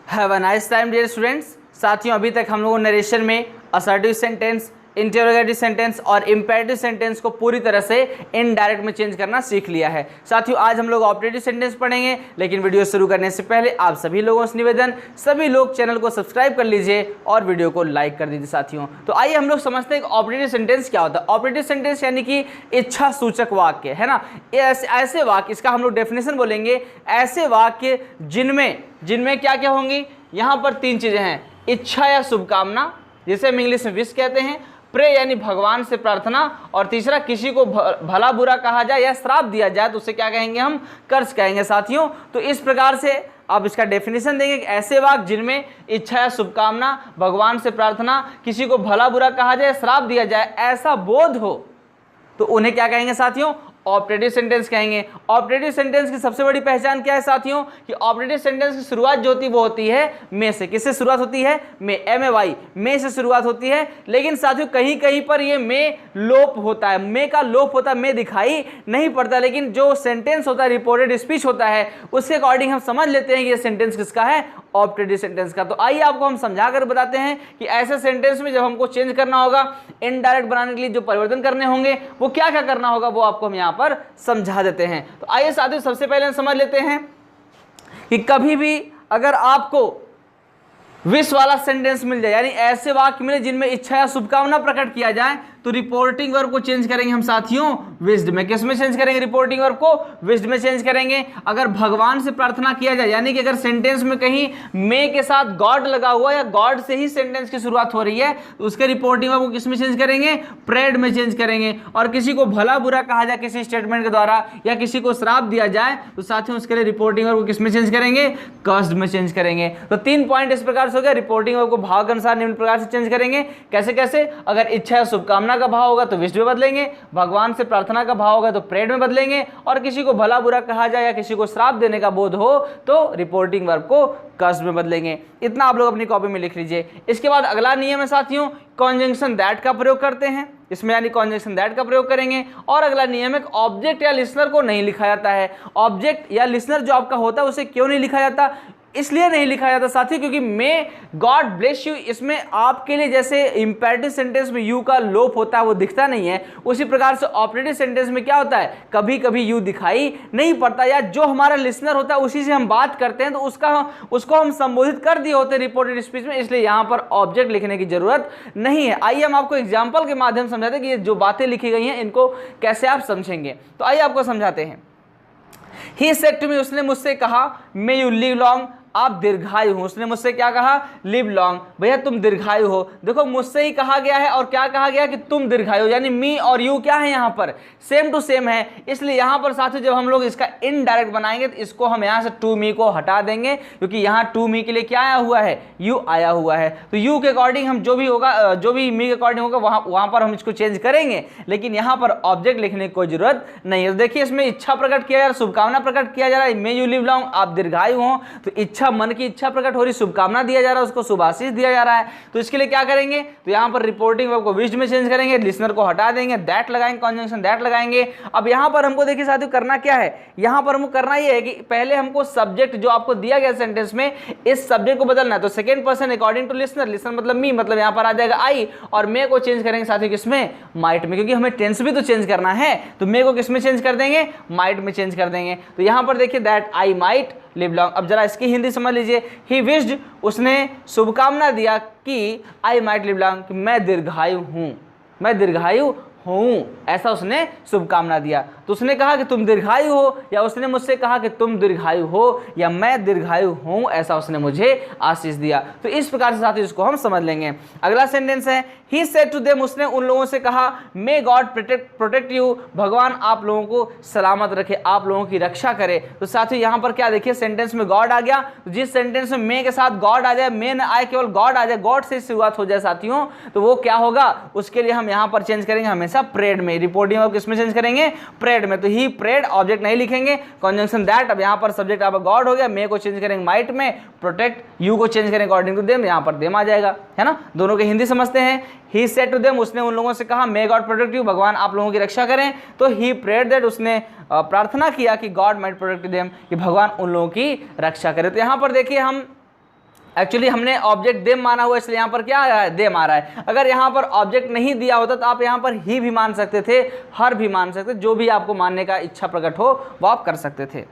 Have a nice time dear students. साथियों, अभी तक हम लोगों ने नरेशन में असर्टिव सेंटेंस, इंटरोगेटिव सेंटेंस और इंपेरेटिव सेंटेंस को पूरी तरह से इनडायरेक्ट में चेंज करना सीख लिया है। साथियों, आज हम लोग ऑपरेटिव सेंटेंस पढ़ेंगे, लेकिन वीडियो शुरू करने से पहले आप सभी लोगों से निवेदन, सभी लोग चैनल को सब्सक्राइब कर लीजिए और वीडियो को लाइक कर दीजिए। साथियों, तो आइए हम लोग समझते हैं कि ऑपरेटिव सेंटेंस क्या होता है। ऑपरेटिव सेंटेंस यानी कि इच्छा सूचक वाक्य, है ना। ऐसे वाक्य, इसका हम लोग डेफिनेशन बोलेंगे, ऐसे वाक्य जिनमें क्या क्या होंगी। यहाँ पर तीन चीजें हैं, इच्छा या शुभकामना, जिसे हम इंग्लिश में विश कहते हैं, प्रे यानी भगवान से प्रार्थना, और तीसरा किसी को भला बुरा कहा जाए या श्राप दिया जाए तो उसे क्या कहेंगे, हम कर्ज कहेंगे। साथियों, तो इस प्रकार से आप इसका डेफिनेशन देंगे कि ऐसे वाक्य जिनमें इच्छा या शुभकामना, भगवान से प्रार्थना, किसी को भला बुरा कहा जाए, श्राप दिया जाए, ऐसा बोध हो तो उन्हें क्या कहेंगे साथियों, ऑपरेटिव सेंटेंस कहेंगे। ऑपरेटिव सेंटेंस की सबसे बड़ी पहचान क्या है साथियों, कि ऑपरेटिव सेंटेंस की शुरुआत जो होती है वो होती है में से। किससे शुरुआत होती है, में, MAY, में से शुरुआत होती है। लेकिन साथियों कहीं कहीं पर ये में लोप होता है, में का लोप होता है, में दिखाई नहीं पड़ता, लेकिन जो सेंटेंस होता है, रिपोर्टेड स्पीच होता है, उसके अकॉर्डिंग हम समझ लेते हैं कि ये सेंटेंस किसका है, ऑपरेटिव सेंटेंस का। तो आइए आपको हम समझा कर बताते हैं कि ऐसे सेंटेंस में जब हमको चेंज करना होगा, इनडायरेक्ट बनाने के लिए जो परिवर्तन करने होंगे वो क्या क्या करना होगा, वो आपको हम यहाँ पर समझा देते हैं। तो आइए साथियों सबसे पहले हम समझ लेते हैं कि कभी भी अगर आपको विश वाला सेंटेंस मिल जाए, यानी ऐसे वाक्य मिले जिनमें इच्छा या शुभकामना प्रकट किया जाए, तो रिपोर्टिंग वर्ब को चेंज करेंगे हम साथियों विश्ड में। किस में चेंज करेंगे, रिपोर्टिंग वर्ब को विश्ड में चेंज करेंगे। अगर भगवान से प्रार्थना किया जाए, यानी कि अगर सेंटेंस में कहीं मे के साथ गॉड लगा हुआ या गॉड से ही सेंटेंस की शुरुआत हो रही है, तो उसके रिपोर्टिंग वर्ब को किस में चेंज करेंगे, प्रेड में चेंज करेंगे। और किसी को भला बुरा कहा जाए किसी स्टेटमेंट के द्वारा, या किसी को श्राप दिया जाए, तो साथियों उसके लिए रिपोर्टिंग वर्ब को किस में चेंज करेंगे, कर्स्ड में चेंज करेंगे। तो 3 पॉइंट इस प्रकार से हो गया। रिपोर्टिंग वर्ब को भाव के अनुसार निम्न प्रकार से चेंज करेंगे। कैसे कैसे, अगर इच्छा या शुभकामना का भाव होगा तो विश्ड में बदलेंगे, भगवान से प्रार्थना का भाव होगा तो प्रेड में बदलेंगे, और किसी को भला बुरा कहा जाए या किसी को श्राप देने का बोध हो तो रिपोर्टिंग वर्ब को कर्स्ड में बदलेंगे। इतना आप लोग अपनी कॉपी में लिख लीजिए। इसके बाद अगला नियम है साथियों, कॉन्जंक्शन दैट का प्रयोग करते हैं इसमें, यानी कॉन्जंक्शन दैट का प्रयोग करेंगे। और अगला नियम है, ऑब्जेक्ट या लिसनर को नहीं लिखा जाता है। ऑब्जेक्ट या लिसनर जो आपका होता है उसे क्यों नहीं लिखा जाता, इसलिए नहीं लिखा जाता साथियों क्योंकि मे गॉड ब्लेस यू, इसमें आपके लिए जैसे इंपेरेटिव सेंटेंस में यू का लोप होता है वो दिखता नहीं है, उसी प्रकार से ऑपरेटिव सेंटेंस में क्या होता है, कभी कभी यू दिखाई नहीं पड़ता, या जो हमारा लिसनर होता है उसी से हम बात करते हैं तो उसको हम संबोधित कर दिए होते हैं रिपोर्टेड स्पीच में, इसलिए यहाँ पर ऑब्जेक्ट लिखने की जरूरत नहीं है। आइए हम आपको एग्जाम्पल के माध्यम से समझाते हैं कि ये जो बातें लिखी गई हैं इनको कैसे आप समझेंगे। तो आइए आपको समझाते हैं। He said to me, उसने मुझसे कहा, may you live long, आप दीर्घायु हो। उसने मुझसे क्या कहा, लिव लॉन्ग, भैया तुम दीर्घायु हो। देखो मुझसे ही कहा गया है और क्या कहा गया कि तुम दीर्घायु, यानी मी और यू क्या है यहाँ पर सेम टू सेम है, इसलिए यहाँ पर साथियों जब हम लोग इसका इनडायरेक्ट बनाएंगे तो इसको हम यहाँ से टू मी को हटा देंगे, क्योंकि यहाँ टू मी के लिए क्या आया हुआ है, यू आया हुआ है। तो यू के अकॉर्डिंग हम जो भी होगा, जो भी मी के अकॉर्डिंग होगा वहाँ पर हम इसको चेंज करेंगे, लेकिन यहाँ पर ऑब्जेक्ट लिखने की कोई जरूरत नहीं है। देखिए इसमें इच्छा प्रकट किया जा रहा है, शुभकामना प्रकट किया जा रहा है, मे यू लिव लॉन्ग, आप दीर्घायु हो, तो इच्छा, मन की इच्छा प्रकट हो रही, शुभकामना दिया जा रहा है, उसको शुभाशीष दिया जा रहा है। तो इसके लिए क्या करेंगे, तो यहाँ पर रिपोर्टिंग वर्ब को विश्ड में चेंज करेंगे, लिसनर को हटा देंगे, दैट लगाएंगे, कॉन्जंक्शन दैट लगाएंगे। अब यहाँ पर हमको देखिए साथियों करना क्या है, यहाँ पर हमको करना ये है कि पहले हमको सब्जेक्ट जो आपको दिया गया सेंटेंस में, इस सब्जेक्ट को बदलना है। तो second person according to listener, listener मतलब मी, मतलब यहाँ पर आ जाएगा आई, और मे को चेंज करेंगे साथियों किसमें, माइट में, क्योंकि हमें टेंस भी तो चेंज करना है, तो मे को किसमें चेंज कर देंगे, माइट में चेंज कर देंगे। तो यहाँ पर देखिए that I might live long. अब जरा इसकी हिंदी समझ लीजिए, ही विश्ड, उसने शुभकामना दिया कि आई माइट लिव लॉन्ग, कि मैं दीर्घायु हूं, मैं दीर्घायु हूं, ऐसा उसने शुभकामना दिया। तो उसने कहा कि तुम दीर्घायु हो, या उसने मुझसे कहा कि तुम दीर्घायु हो, या मैं दीर्घायु हूं, ऐसा उसने मुझे आशीष दिया। तो इस प्रकार से साथियों इसको हम समझ लेंगे। अगला सेंटेंस है, ही सेड टू देम, उसने उन लोगों से कहा, मे गॉड प्रोटेक्ट यू, भगवान आप लोगों को सलामत रखे, आप लोगों की रक्षा करे। तो साथियों यहाँ पर क्या देखिए, सेंटेंस में गॉड आ गया, तो जिस सेंटेंस में मे के साथ गॉड आ जाए, मे न आए केवल गॉड आ जाए, गॉड से शुरुआत हो जाए साथियों, तो वो क्या होगा, उसके लिए हम यहाँ पर चेंज करेंगे हमेशा प्रेड में। रिपोर्टिंग वर्ब किसमें चेंज करेंगे, प्रेड में। तो ही प्रेड, ऑब्जेक्ट नहीं लिखेंगे, कॉन्जंक्शन दैट, अब यहाँ पर सब्जेक्ट आपका गॉड हो गया, मे को चेंज करेंगे माइट में, प्रोटेक्ट यू को चेंज करेंगे अकॉर्डिंग टू देम, यहाँ पर देम आ जाएगा, है ना। दोनों की हिंदी समझते हैं। ही सेड टू देम, उसने उन लोगों से कहा, मे गॉड प्रोटेक्ट यू, भगवान आप लोगों की रक्षा करें। तो ही प्रेड दैट, उसने प्रार्थना किया कि गॉड माइट प्रोटेक्ट देम, कि भगवान उन लोगों की रक्षा करे। तो यहाँ पर देखिए हम एक्चुअली हमने ऑब्जेक्ट देम माना हुआ, इसलिए यहाँ पर क्या आया है, देम आ रहा है। अगर यहाँ पर ऑब्जेक्ट नहीं दिया होता तो आप यहाँ पर ही भी मान सकते थे, हर भी मान सकते, जो भी आपको मानने का इच्छा प्रकट हो वो आप कर सकते थे।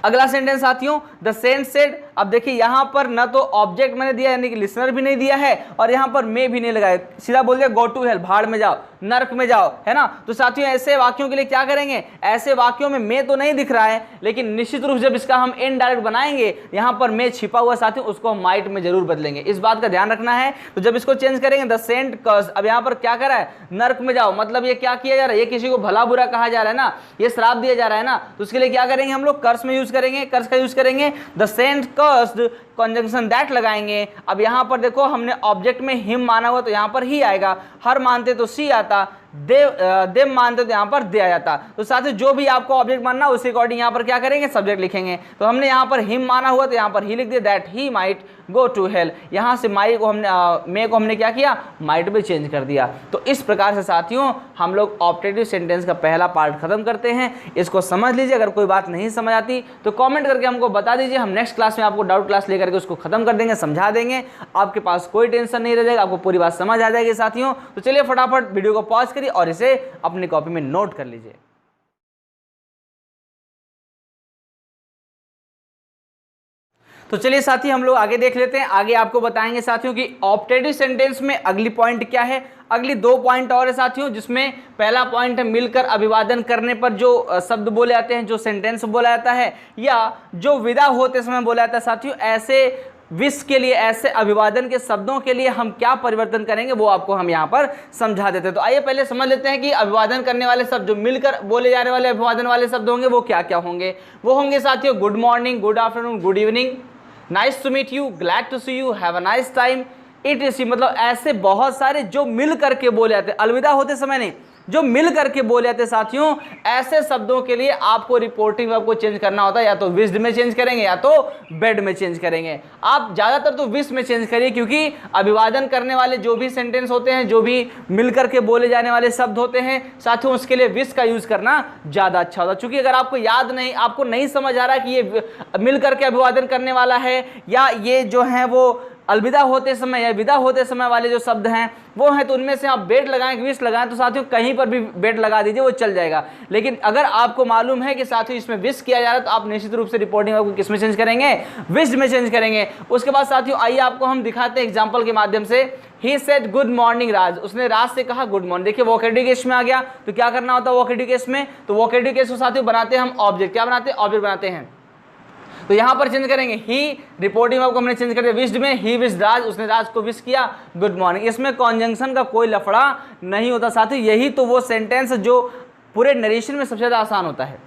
अगला सेंटेंस साथियों, द सेंट सेड। अब देखिए यहाँ पर ना तो ऑब्जेक्ट मैंने दिया यानी कि लिसनर भी नहीं दिया है, और यहाँ पर मे भी नहीं लगाया, सीधा बोल दिया गो टू हेल, भाड़ में जाओ, नर्क में जाओ, है ना। तो साथियों ऐसे वाक्यों के लिए क्या करेंगे, ऐसे वाक्यों में मे तो नहीं दिख रहा है, लेकिन निश्चित रूप से जब इसका हम इनडायरेक्ट बनाएंगे, यहाँ पर मे छिपा हुआ साथियों, उसको हम माइट में जरूर बदलेंगे, इस बात का ध्यान रखना है। तो जब इसको चेंज करेंगे द सेंट कर्स, अब यहाँ पर क्या करा है, नर्क में जाओ, मतलब ये क्या किया जा रहा है, ये किसी को भला बुरा कहा जा रहा है ना, ये श्राप दिया जा रहा है ना, तो उसके लिए क्या करेंगे हम लोग, कर्स में यूज करेंगे, कर्स का यूज करेंगे, the saint cursed conjunction that लगाएंगे। अब यहाँ पर देखो हमने ऑब्जेक्ट में हिम माना हुआ तो यहाँ पर ही आएगा, हर मानते तो सी आता, देव मानते तो यहाँ पर दे आ जाता। तो साथ ही जो भी आपको ऑब्जेक्ट मानना उसी अकॉर्डिंग यहाँ पर क्या करेंगे, सब्जेक्ट लिखेंगे। तो हमने यहाँ पर हिम माना हुआ तो यहाँ पर ही लिख दिया, that he might go to hell. यहाँ से माई को हमने मे को हमने क्या किया, माइट में चेंज कर दिया। तो इस प्रकार से साथियों हम लोग ऑप्टेटिव सेंटेंस का पहला पार्ट खत्म करते हैं। इसको समझ लीजिए, अगर कोई बात नहीं समझ आती तो कमेंट करके हमको बता दीजिए, हम नेक्स्ट क्लास में आपको डाउट क्लास लेकर के उसको खत्म कर देंगे, समझा देंगे, आपके पास कोई टेंशन नहीं रह जाएगा, आपको पूरी बात समझ आ जाएगी साथियों। तो चलिए फटाफट वीडियो को पॉज करिए और इसे अपनी कॉपी में नोट कर लीजिए। तो चलिए साथी हम लोग आगे देख लेते हैं। आगे आपको बताएंगे साथियों कि ऑप्टेटिव सेंटेंस में अगली पॉइंट क्या है। अगली 2 पॉइंट और है साथियों, जिसमें पहला पॉइंट है मिलकर अभिवादन करने पर जो शब्द बोले जाते हैं, जो सेंटेंस बोला जाता है या जो विदा होते समय बोला जाता है साथियों, ऐसे विश के लिए, ऐसे अभिवादन के शब्दों के लिए हम क्या परिवर्तन करेंगे वो आपको हम यहाँ पर समझा देते हैं। तो आइए पहले समझ लेते हैं कि अभिवादन करने वाले शब्द, जो मिलकर बोले जाने वाले अभिवादन वाले शब्द होंगे वो क्या क्या होंगे। वो होंगे साथियों good morning, good afternoon, good evening, nice to meet you, glad to see you, have a nice time, etc। मतलब ऐसे बहुत सारे जो मिल करके बोले जाते हैं, अलविदा होते समय नहीं, जो मिल करके बोले जाते हैं साथियों, ऐसे शब्दों के लिए आपको रिपोर्टिंग वर्ब को चेंज करना होता है। या तो विश्ड में चेंज करेंगे या तो बेड में चेंज करेंगे। आप ज़्यादातर तो विश में चेंज करिए, क्योंकि अभिवादन करने वाले जो भी सेंटेंस होते हैं, जो भी मिल करके बोले जाने वाले शब्द होते हैं साथियों, उसके लिए विश का यूज़ करना ज़्यादा अच्छा होता है। चूँकि अगर आपको याद नहीं, आपको नहीं समझ आ रहा है कि ये मिल करके अभिवादन करने वाला है या ये जो है वो अलविदा होते समय या विदा होते समय वाले जो शब्द हैं वो हैं, तो उनमें से आप बेड लगाएं, विश लगाएं, तो साथियों कहीं पर भी बेड लगा दीजिए, वो चल जाएगा। लेकिन अगर आपको मालूम है कि साथियों इसमें विश किया जा रहा है, तो आप निश्चित रूप से रिपोर्टिंग को किस में चेंज करेंगे, विश में चेंज करेंगे। उसके बाद साथियों आइए आपको हम दिखाते हैं एग्जाम्पल के माध्यम से। ही सेड गुड मॉर्निंग राज, उसने राज से कहा गुड मॉर्निंग। देखिए वोकेटिव केस में आ गया, तो क्या करना होता है वोकेटिव केस में, तो वोकेटिव केस को साथियों बनाते हैं हम ऑब्जेक्ट, क्या बनाते हैं, ऑब्जेक्ट बनाते हैं। तो यहाँ पर चेंज करेंगे ही, रिपोर्टिंग वर्ब को हमने चेंज कर दिया विश्ड में, ही विश राज, उसने राज को विश किया गुड मॉर्निंग। इसमें कॉन्जंक्शन का कोई लफड़ा नहीं होता साथियों। यही तो वो सेंटेंस जो पूरे नरेशन में सबसे ज़्यादा आसान होता है।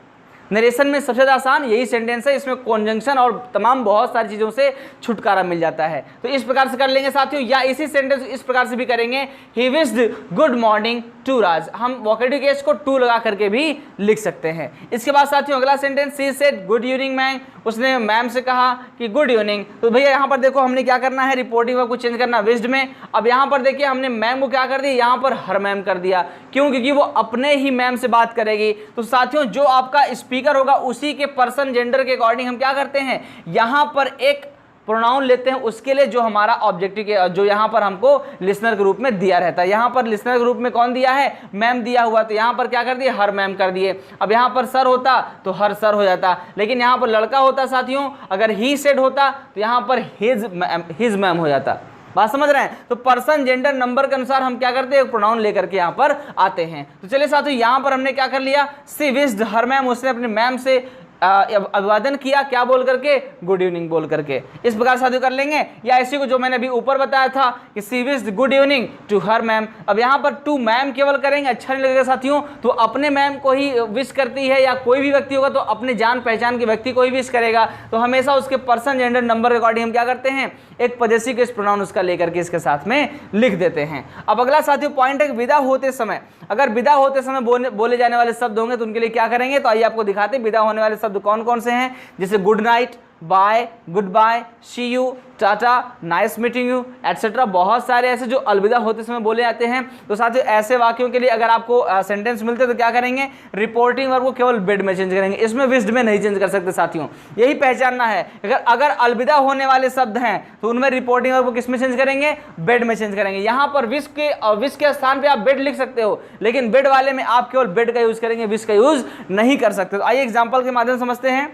नरेशन में सबसे ज़्यादा आसान यही सेंटेंस है, इसमें कॉन्जंक्शन और तमाम बहुत सारी चीज़ों से छुटकारा मिल जाता है। तो इस प्रकार से कर लेंगे साथियों, या इसी सेंटेंस इस प्रकार से भी करेंगे, he wished good morning to Raj. हम वोकेटिव केस को टू लगा करके भी लिख सकते हैं। इसके बाद साथियों अगला sentence, she said good evening ma'am, उसने मैम से कहा कि गुड इवनिंग। तो भैया यहाँ पर देखो हमने क्या करना है, रिपोर्टिंग वर्ब को चेंज करना विश्ड में। अब यहाँ पर देखिए हमने मैम को क्या कर दिया, यहाँ पर हर मैम कर दिया। क्यों, क्योंकि वो अपने ही मैम से बात करेगी। तो साथियों जो आपका स्पीकर होगा उसी के पर्सन जेंडर के अकॉर्डिंग हम क्या करते हैं, यहाँ पर एक प्रोनाउन लेते हैं उसके लिए जो हमारा ऑब्जेक्टिव के, जो यहाँ पर हमको लिसनर के रूप में दिया रहता है। यहाँ पर लिसनर के रूप में कौन दिया है, मैम दिया हुआ, तो यहाँ पर क्या कर दिए, हर मैम कर दिए। अब यहाँ पर सर होता तो हर सर हो जाता, लेकिन यहाँ पर लड़का होता साथियों, अगर ही सेड होता तो यहाँ पर हिज मैम हो जाता। बात समझ रहे हैं। तो पर्सन जेंडर नंबर के अनुसार हम क्या करते हैं, एक प्रोनाउन लेकर के यहाँ पर आते हैं। तो चलिए साथियों यहाँ पर हमने क्या कर लिया, सी विश्ड हर मैम, उसने अपने मैम से अभिवादन किया, क्या बोल करके, गुड इवनिंग बोल करके। इस प्रकार साथियों कर लेंगे। या इसी को जो मैंने अभी ऊपर बताया था कि she wished good evening to her ma'am. अब यहाँ पर टू मैम केवल करेंगे, अच्छा नहीं लगेगा साथियों। तो अपने मैम को ही विश करती है, या कोई भी व्यक्ति होगा तो अपने जान पहचान के व्यक्ति को ही विश करेगा। तो हमेशा उसके पर्सन जेंडर नंबर के अकॉर्डिंग हम क्या करते हैं, एक पदेशी के इस प्रोनाउन उसका लेकर के इसके साथ में लिख देते हैं। अब अगला साथियों पॉइंट है, विदा होते समय, अगर विदा होते समय बोले जाने वाले शब्द होंगे तो उनके लिए क्या करेंगे। तो आइए आपको दिखाते हैं विदा होने वाले शब्द कौन कौन से हैं। जैसे good night, bye, good bye, see you, tata, nice meeting you etcetera. बहुत सारे ऐसे जो अलविदा होते समय बोले जाते हैं। तो साथियों ऐसे वाक्यों के लिए अगर आपको सेंटेंस मिलते तो क्या करेंगे, रिपोर्टिंग वर्ब को केवल बेड में चेंज करेंगे, इसमें विस्ड में नहीं चेंज कर सकते साथियों। यही पहचानना है, अगर अलविदा होने वाले शब्द हैं तो उनमें रिपोर्टिंग वर्ब को किस में चेंज करेंगे, बेड में चेंज करेंगे। यहाँ पर विश के स्थान पर आप बेड लिख सकते हो, लेकिन बेड वाले में आप केवल बेड का यूज करेंगे, विश का यूज नहीं कर सकते। तो आइए एग्जाम्पल के माध्यम से समझते हैं।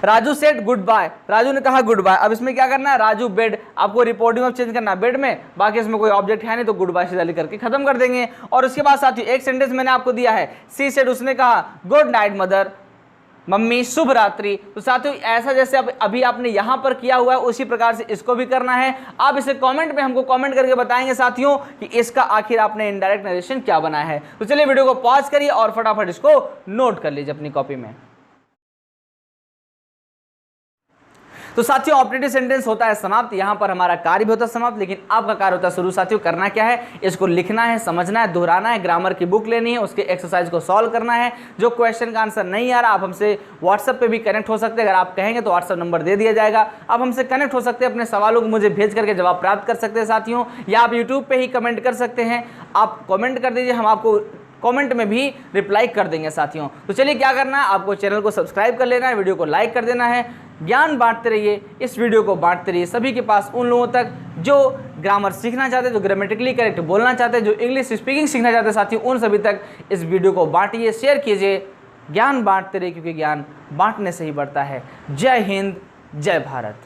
Raju said good bye, Raju ने कहा गुड बाय। अब इसमें क्या करना है, राजू बेड, आपको रिपोर्टिंग ऑफ चेंज करना है बेड में, बाकी इसमें कोई ऑब्जेक्ट है नहीं तो गुड बाय सीधा लिख करके खत्म कर देंगे। और उसके बाद साथियों एक सेंटेंस मैंने आपको दिया है, सी सेड, उसने कहा गुड नाइट मदर, मम्मी शुभ रात्रि। तो साथियों ऐसा जैसे अभी आपने यहां पर किया हुआ है उसी प्रकार से इसको भी करना है। आप इसे कमेंट में हमको कमेंट करके बताएंगे साथियों कि इसका आखिर आपने इनडायरेक्ट नरेशन क्या बनाया है। तो चलिए वीडियो को पॉज करिए और फटाफट इसको नोट कर लीजिए अपनी कॉपी में। तो साथियों ऑपरेटिव सेंटेंस होता है समाप्त, यहां पर हमारा कार्य भी होता है समाप्त, लेकिन आपका कार्य होता है शुरू। साथियों करना क्या है, इसको लिखना है, समझना है, दोहराना है, ग्रामर की बुक लेनी है, उसके एक्सरसाइज को सॉल्व करना है। जो क्वेश्चन का आंसर नहीं आ रहा आप हमसे व्हाट्सएप पे भी कनेक्ट हो सकते हैं, अगर आप कहेंगे तो व्हाट्सएप नंबर दे दिया जाएगा, आप हमसे कनेक्ट हो सकते हैं, अपने सवालों को मुझे भेज करके जवाब प्राप्त कर सकते हैं साथियों। या आप यूट्यूब पर ही कमेंट कर सकते हैं, आप कमेंट कर दीजिए, हम आपको कमेंट में भी रिप्लाई कर देंगे साथियों। तो चलिए क्या करना है, आपको चैनल को सब्सक्राइब कर लेना है, वीडियो को लाइक कर देना है, ज्ञान बांटते रहिए, इस वीडियो को बांटते रहिए सभी के पास, उन लोगों तक जो ग्रामर सीखना चाहते हैं, जो ग्रामेटिकली करेक्ट बोलना चाहते हैं, जो इंग्लिश स्पीकिंग सीखना चाहते हैं साथियों, उन सभी तक इस वीडियो को बांटिए, शेयर कीजिए, ज्ञान बांटते रहिए, क्योंकि ज्ञान बांटने से ही बढ़ता है। जय हिंद, जय भारत।